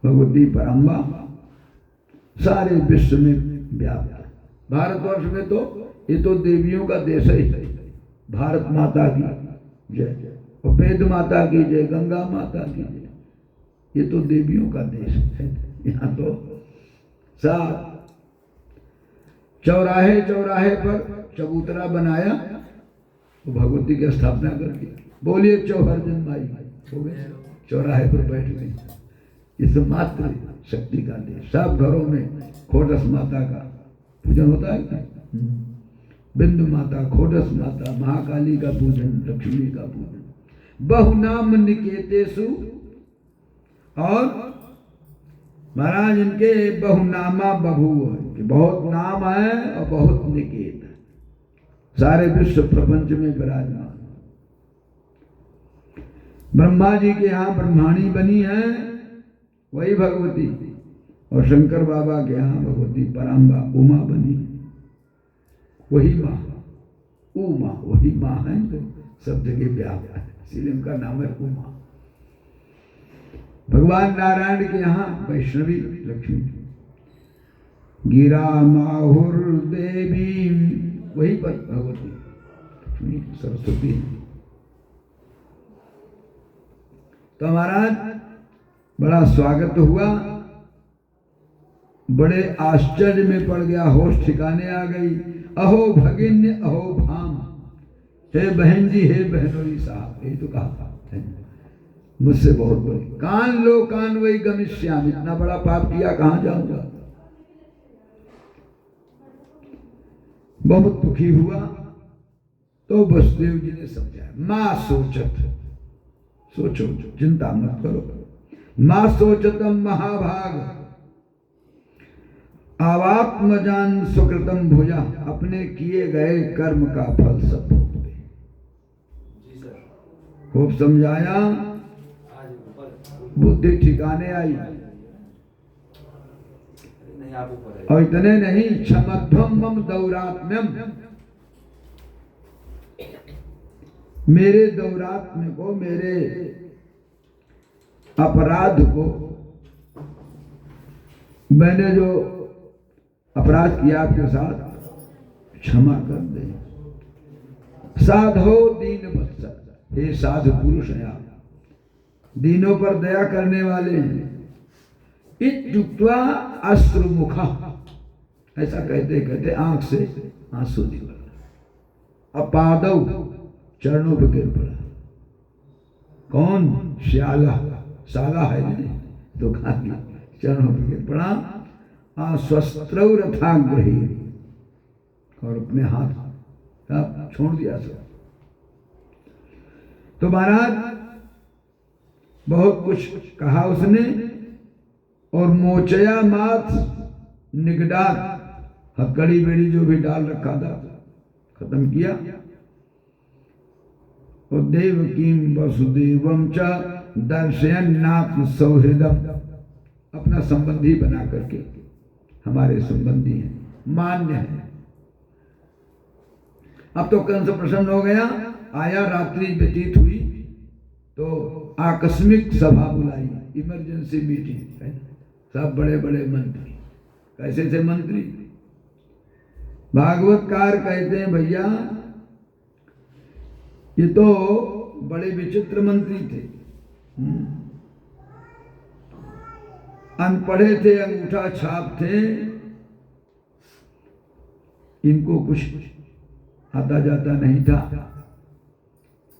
भगवती पराम्बा सारे विश्व में व्याप्त है। भारतवर्ष में तो ये तो देवियों का देश है। भारत माता की जय, और वेद माता की जय, गंगा माता की जय। ये तो देवियों का देश है। यहाँ तो सब चौराहे चौराहे पर चबूतरा बनाया तो भगवती की स्थापना कर दी। बोलिए चौहर्जन माई, हो गए चौराहे पर बैठ गई। इस मात्र शक्ति का देश। सब घरों में खोटस माता का पूजन होता है क्या? बिंदु माता, खोटस माता, महाकाली का पूजन, लक्ष्मी का पूजन। बहुनाम निकेतेषु, और महाराज इनके बहुनामा बभूव है कि बहुत नाम है और बहुत निकेत है, सारे विश्व प्रपंच में विराजमान। ब्रह्मा जी के यहाँ ब्रह्माणी बनी है वही भगवती, और शंकर बाबा के यहाँ भगवती पराम्बा उमा बनी, वही माँ, उमा वही माँ है, सब जगह व्याप्त है, इसीलिए उनका नाम है उमा। भगवान नारायण के यहाँ वैष्णवी लक्ष्मी, गिरा माहुर देवी, वही पर भगवती लक्ष्मी सरस्वती। तो महाराज बड़ा स्वागत हुआ, बड़े आश्चर्य में पड़ गया, होश ठिकाने आ गई। अहो भगिन्य अहो भाम, हे बहन जी, हे बहनोई साहब, यही तो कहा था मुझसे बहुत बड़ी। कान लो कान वही गमिष्याम, इतना बड़ा पाप किया कहां जाऊंगा। बहुत दुखी हुआ तो वसुदेव जी ने समझाया, मां सोचत, सोचो चिंता मत करो। मां सोचतम महाभाग, आवात्मजान सुकृतम भुजा, अपने किए गए कर्म का फल सब भोगते। खूब समझाया, बुद्धि ठिकाने आई। और इतने नहीं, क्षमध्वम मम दौरात्म्यम, मेरे दौरात्म्य को, मेरे अपराध को, मैंने जो अपराध किया आपके साथ क्षमा कर दे। साधो दीन वत्सल, हे साधु पुरुष हैं आप, दीनों पर दया करने वाले हैं। इत्युक्त्वा अश्रुमुखा, ऐसा कहते कहते आंख से आंसू निकल। अपादौ, चरणों पर गिर पड़ा। कौन? श्याला, साला है तो खाली चरणों पर गिर पड़ा। आश्वस्त्रौ रथाग्रही, और अपने हाथ छोड़ दिया सब। तो महाराज बहुत कुछ कहा उसने, और मोचया माथ निगडार, हथकड़ी बेड़ी जो भी डाल रखा था खत्म किया। और देवकीं वसुदेवं च दर्शयन्नात्म सौहृदम, अपना संबंधी बना करके, हमारे संबंधी हैं, मान्य है। अब तो कंस प्रसन्न हो गया, आया, रात्रि व्यतीत हुई तो आकस्मिक सभा बुलाई, इमरजेंसी मीटिंग। सब बड़े बड़े मंत्री, कैसे थे मंत्री? भागवतकार कहते हैं भैया ये तो बड़े विचित्र मंत्री थे। अनपढ़े थे, अंगूठा छाप थे, इनको कुछ आता जाता नहीं था,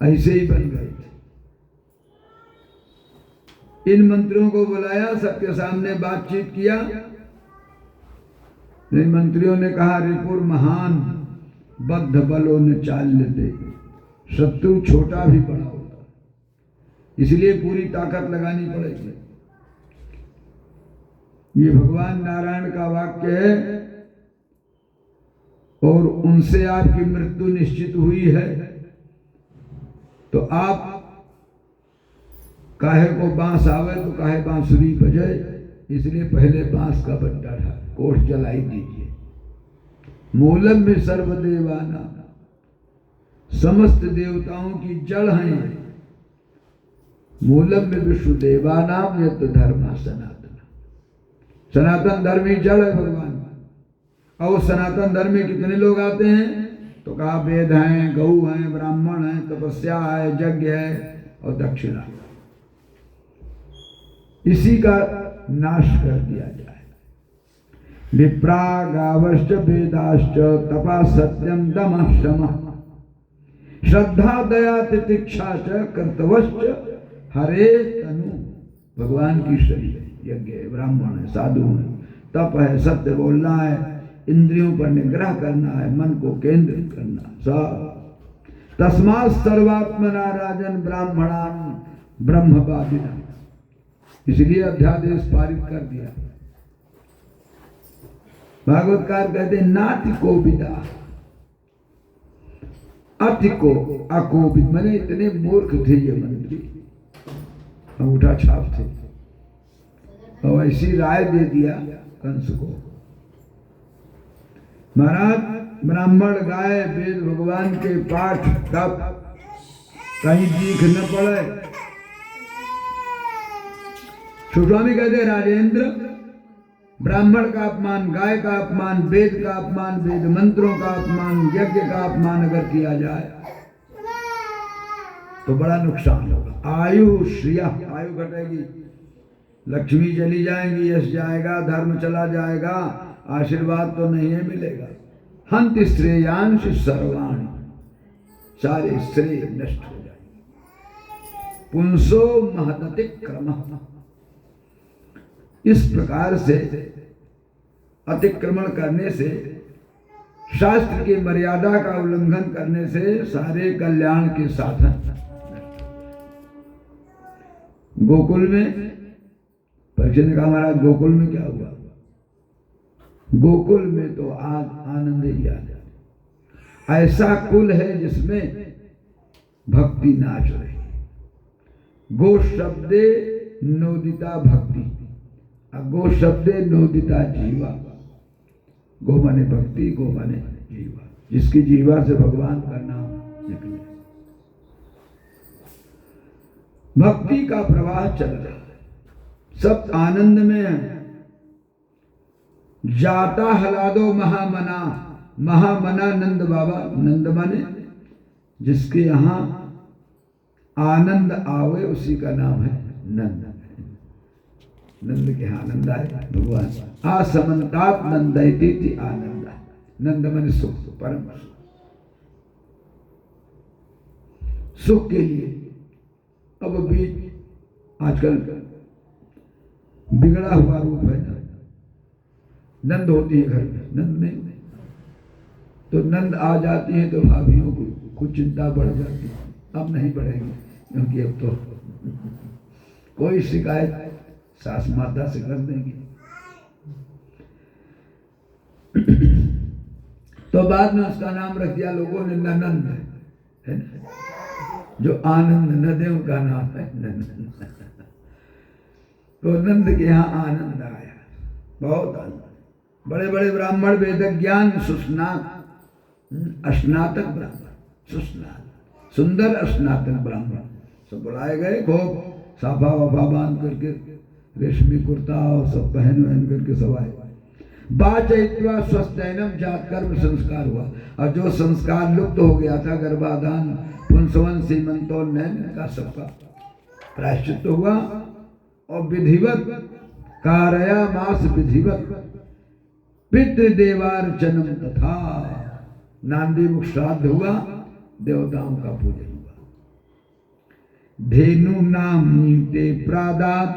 ऐसे ही बन गए थे। इन मंत्रियों को बुलाया, सबके सामने बातचीत किया। मंत्रियों ने कहा, रिपुर महान बद्ध बलों ने चाल लेते, शत्रु छोटा भी बड़ा होता, इसलिए पूरी ताकत लगानी पड़ेगी। ये भगवान नारायण का वाक्य है, और उनसे आपकी मृत्यु निश्चित हुई है, तो आप काहे को बांस आवे तो काहे बांसुरी बजे, इसलिए पहले बांस का बट्टा था, कोष जलाई दीजिए। मूलम में सर्वदेवाना, समस्त देवताओं की जड़ हैं, मूलम में विश्वदेवानाम यत धर्म सनातन। सनातन धर्म ही जड़ है भगवान। और सनातन धर्म में कितने लोग आते हैं? तो कहा वेद हैं, गौ हैं, ब्राह्मण हैं, तपस्या है, यज्ञ है और दक्षिणा। इसी का नाश कर दिया जाए। विप्रा गावश्च वेदाश्च तपा सत्यम दमः शमः श्रद्धा दया तितिक्षा च कर्तवश्च हरे तनु। भगवान की शरीर यज्ञ है, ब्राह्मण है, साधु है, तप है, सत्य बोलना है, इंद्रियों पर निग्रह करना है, मन को केंद्रित करना। सब तस्मात् सर्वात्मना राजन ब्राह्मणान ब्रह्मवादिना। इसलिए अध्यादेश पारित कर दिया। भागवतकार कहते नाति को विदा अति को अकोपित। मैंने इतने मूर्ख थे ये मंत्री, अंगूठा छाप थे, और ऐसी राय दे दिया कंस को। महाराज ब्राह्मण गाय वेद भगवान के पाठ तब कहीं दीख न पड़े। सुस्वामी कहते राजेंद्र, ब्राह्मण का अपमान, गाय का अपमान, वेद का अपमान, वेद मंत्रों का अपमान, यज्ञ का अपमान अगर किया जाए तो बड़ा नुकसान होगा। आयु श्रिया, आयु घटेगी, लक्ष्मी चली जाएंगी, यश जाएगा, धर्म चला जाएगा, आशीर्वाद तो नहीं है मिलेगा। हंत श्रेयांश सर्वाणि, सारे श्रेय नष्ट हो जाएंगे। पुंसो महदतिक्रमः, इस प्रकार से अतिक्रमण करने से, शास्त्र की मर्यादा का उल्लंघन करने से सारे कल्याण के साधन। गोकुल में परीक्षित ने कहा महाराज गोकुल में क्या हुआ? गोकुल में तो आज आनंद ही आ जाए। ऐसा कुल है जिसमें भक्ति नाच रही। गो शब्दे नोदिता भक्ति, गो शब्दे नोदिता जीवा। गो माने भक्ति, गो माने जीवा, जिसकी जीवा से भगवान का नाम निकले। भक्ति का प्रवाह चल रहा है, सब आनंद में है। जाता हलादो महामना, महामना नंद बाबा। नंद माने जिसके यहां आनंद आवे उसी का नाम है नंद। नंद के यहाँ आनंद आए भगवान। आसमन्तात नंदयति आनंद। नंद माने सुख, परम सुख। सुख के लिए अब बीच आजकल बिगड़ा हुआ रूप है ना। नंद होती है घर में, नंद नहीं तो नंद आ जाती है तो भाभियों को कुछ चिंता बढ़ जाती है। अब नहीं बढ़ेगी क्योंकि अब तो कोई शिकायत सास माता से कर देंगी। तो बाद में उसका नाम रख दिया लोगों ने नंद, है ना। जो आनंद न दे उनका नाम है नंद। तो नंद के यहाँ आनंद आया, बहुत आनंद। बड़े बड़े ब्राह्मण, वेद ज्ञान सुस्नात, स्नातक ब्राह्मण, सुस्नात सुंदर स्नातक ब्राह्मण सब बुलाए गए। खूब साफा वफा बांध करके, रेशमी कुर्ता और सब पहन वहन करके सब आए। बाचयित्वा स्वस्त्ययनम, जात कर्म संस्कार हुआ। और जो संस्कार लुप्त हो गया था, गर्भाधान, पुंसवन, सीमंतोन्नयन का सबका प्रायश्चित हुआ। और विधिवत कारया मास विधिवत पितृदेवार्चनम तथा नांदी मुख श्राद्ध हुआ, देवताओं का पूजन हुआ। धेनु नाम नीते प्रादात,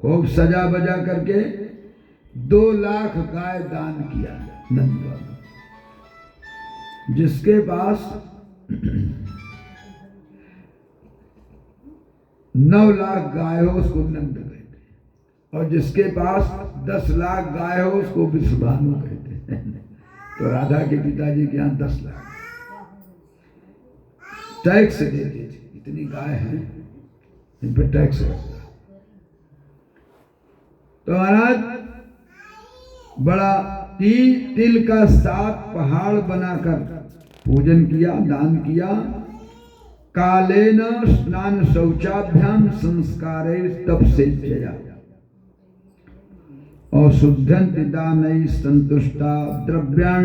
खूब सजा बजा करके 2 लाख गाय दान किया नंद बाबा। जिसके पास 9 लाख गाय हो उसको नंद कहते, और जिसके पास 10 लाख गाय हो उसको विश्वभानु कहते हैं। तो राधा के पिताजी के यहाँ 10 लाख टैक्स देते थे। इतनी गाय है, इन पर टैक्स लगता। तो महाराज बड़ा तिल का 7 पहाड़ बनाकर पूजन किया, दान किया। कालेन स्नान शौचाभ्याम संस्कारे तप से जया अशुद्धंति दानैः संतुष्टा द्रव्याणि